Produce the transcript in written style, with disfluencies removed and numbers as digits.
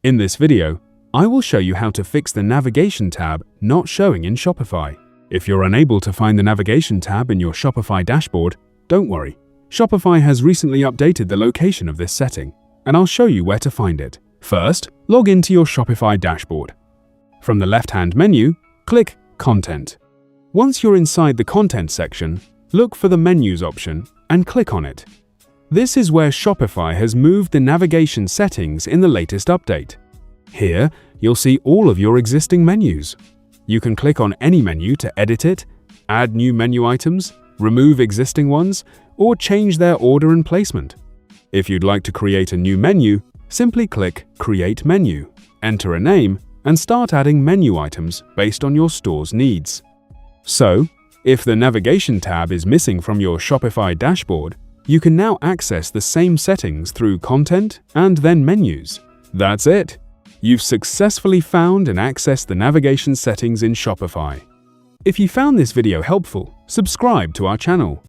In this video, I will show you how to fix the navigation tab not showing in Shopify. If you're unable to find the navigation tab in your Shopify dashboard, don't worry. Shopify has recently updated the location of this setting, and I'll show you where to find it. First, log into your Shopify dashboard. From the left-hand menu, click Content. Once you're inside the Content section, look for the Menus option and click on it. This is where Shopify has moved the navigation settings in the latest update. Here, you'll see all of your existing menus. You can click on any menu to edit it, add new menu items, remove existing ones, or change their order and placement. If you'd like to create a new menu, simply click Create Menu, enter a name, and start adding menu items based on your store's needs. So, if the navigation tab is missing from your Shopify dashboard, you can now access the same settings through Content and then Menus. That's it! You've successfully found and accessed the navigation settings in Shopify. If you found this video helpful, subscribe to our channel.